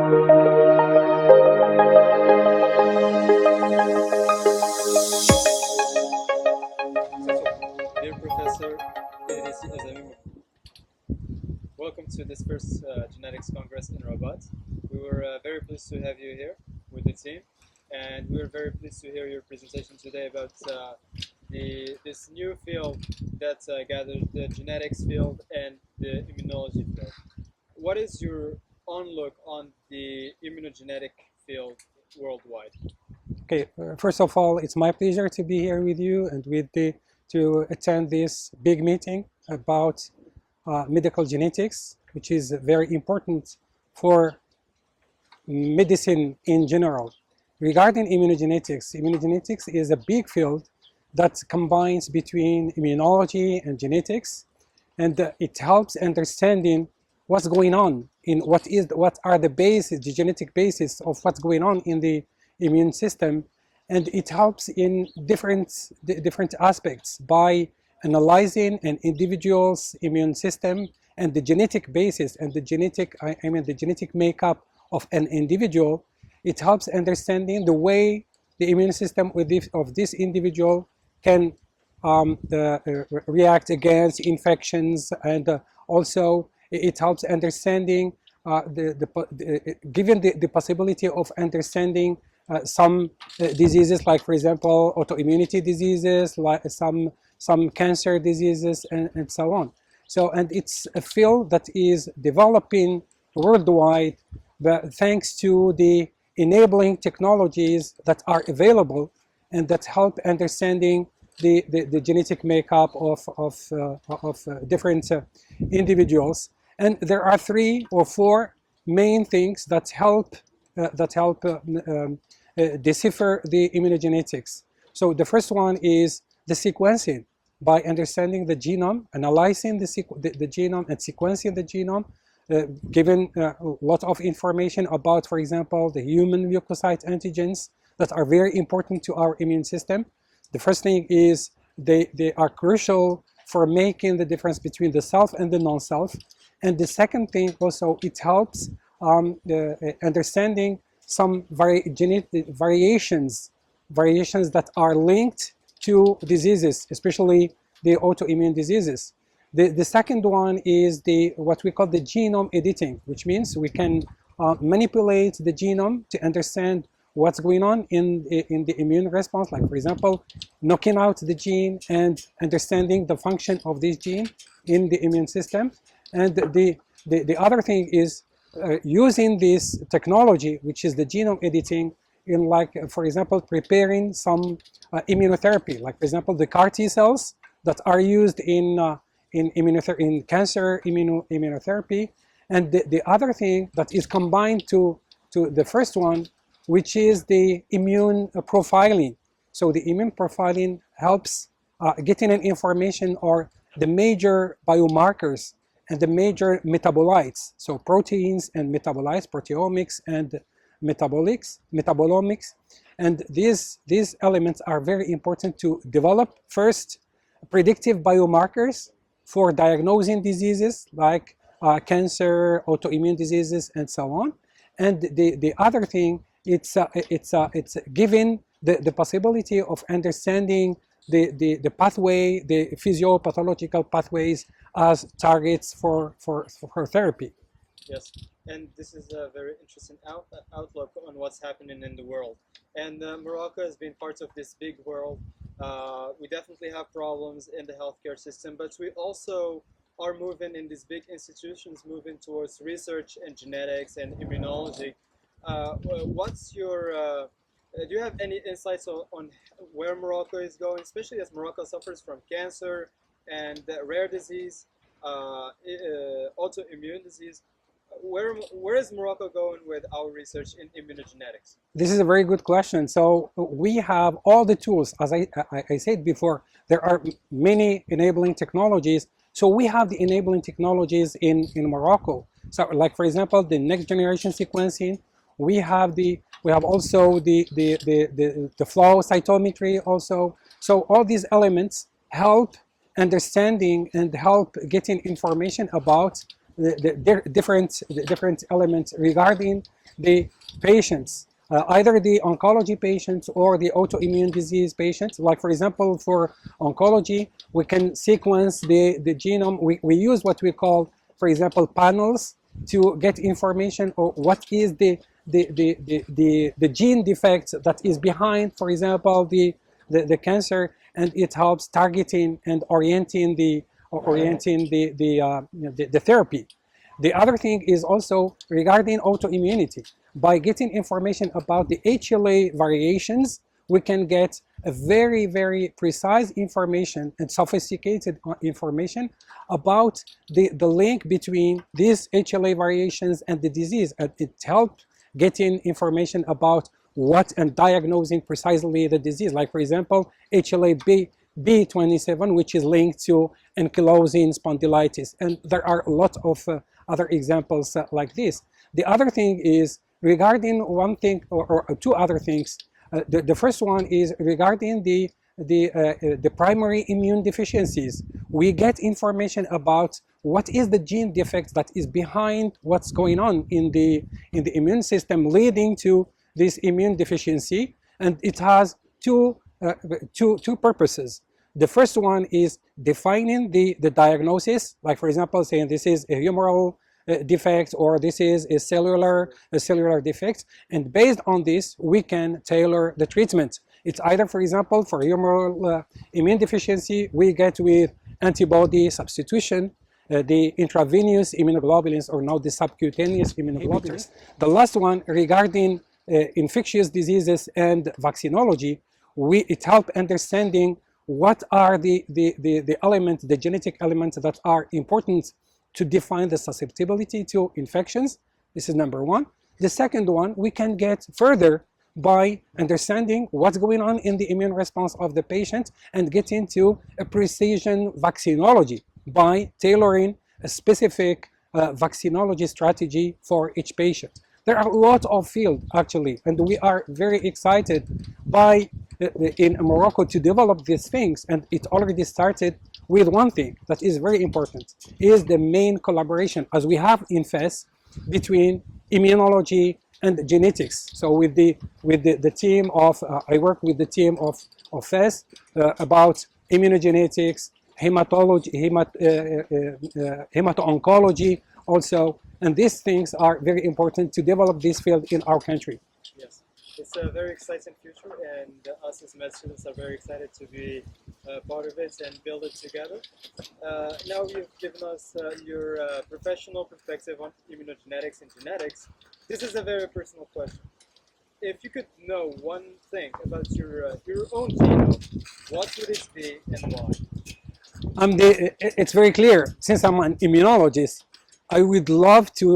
Dear Professor Idrissi welcome to this first Genetics Congress in Rabat. We were very pleased to have you here with the team, and we were very pleased to hear your presentation today about this new field that gathers the genetics field and the immunology field. What is your own look on the immunogenetic field worldwide? Okay, first of all, it's my pleasure to be here with you and to attend this big meeting about medical genetics, which is very important for medicine in general. Regarding immunogenetics is a big field that combines between immunology and genetics, and it helps understanding what's going on in what are the genetic basis of what's going on in the immune system, and it helps in different aspects by analyzing an individual's immune system and the genetic basis and the genetic makeup of an individual. It helps understanding the way the immune system of this individual can react against infections, and also it helps understanding given the possibility of understanding some diseases, like for example autoimmunity diseases, like some cancer diseases, and so on. And it's a field that is developing worldwide, but thanks to the enabling technologies that are available and that help understanding the genetic makeup of different individuals. And there are 3 or 4 main things that help decipher the immunogenetics. So the first one is the sequencing. By understanding the genome, analyzing the genome and sequencing the genome, given a lot of information about, for example, the human leukocyte antigens that are very important to our immune system. The first thing is they are crucial for making the difference between the self and the non-self. And the second thing also, it helps understanding some variations that are linked to diseases, especially the autoimmune diseases. The second one is what we call the genome editing, which means we can manipulate the genome to understand what's going on in the immune response, like for example, knocking out the gene and understanding the function of this gene in the immune system. And the other thing is using this technology, which is the genome editing, in, like for example, preparing some immunotherapy, like for example the CAR T cells that are used in cancer immunotherapy. And the other thing that is combined to the first one, which is the immune profiling. So the immune profiling helps getting an information or the major biomarkers and the major metabolites, so proteins and metabolites, proteomics and metabolomics. And these elements are very important to develop first predictive biomarkers for diagnosing diseases like cancer, autoimmune diseases, and so on. And the other thing, it's giving the possibility of understanding the pathway, the physiopathological pathways as targets for therapy. Yes, and this is a very interesting outlook on what's happening in the world. And Morocco has been part of this big world. We definitely have problems in the healthcare system, but we also are moving in these big institutions, moving towards research and genetics and immunology. What's your do you have any insights on where Morocco is going, especially as Morocco suffers from cancer and rare disease, autoimmune disease? Where is Morocco going with our research in immunogenetics? This is a very good question. So we have all the tools. As I said before, there are many enabling technologies. So we have the enabling technologies in Morocco. So like for example, the next generation sequencing, we have also the flow cytometry also. So all these elements help understanding and help getting information about the different elements regarding the patients, either the oncology patients or the autoimmune disease patients. Like for example, for oncology, we can sequence the genome. We use what we call, for example, panels to get information on what is the gene defect that is behind, for example, the cancer, and it helps targeting and orienting the therapy. The other thing is also regarding autoimmunity. By getting information about the HLA variations, we can get a very, very precise information and sophisticated information about the link between these HLA variations and the disease. And it helps getting information about what and diagnosing precisely the disease. Like, for example, HLA-B27, which is linked to ankylosing spondylitis. And there are a lot of other examples like this. The other thing is regarding one thing or two other things. The first one is regarding the primary immune deficiencies. We get information about what is the gene defect that is behind what's going on in the immune system leading to this immune deficiency, and it has two purposes. The first one is defining the diagnosis, like for example saying this is a humoral defect or this is a cellular defect, and based on this we can tailor the treatment. It's either, for example, for humoral immune deficiency, we get with antibody substitution, the intravenous immunoglobulins, or now the subcutaneous immunoglobulins. The last one regarding infectious diseases and vaccinology, it helps understanding what are the elements, the genetic elements that are important to define the susceptibility to infections. This is number one. The second one, we can get further by understanding what's going on in the immune response of the patient and get into a precision vaccinology by tailoring a specific vaccinology strategy for each patient. There are a lot of fields actually, and we are very excited by in Morocco to develop these things, and it already started with one thing that is very important, is the main collaboration, as we have in FES, between immunology and genetics. So with the team of, I work with the team of FES about immunogenetics, hematology, hemato-oncology also, and these things are very important to develop this field in our country. Yes, it's a very exciting future, and us as med students are very excited to be part of it and build it together. Now you've given us your professional perspective on immunogenetics and genetics. This is a very personal question. If you could know one thing about your own genome, what would it be and why? It's very clear. Since I'm an immunologist, I would love to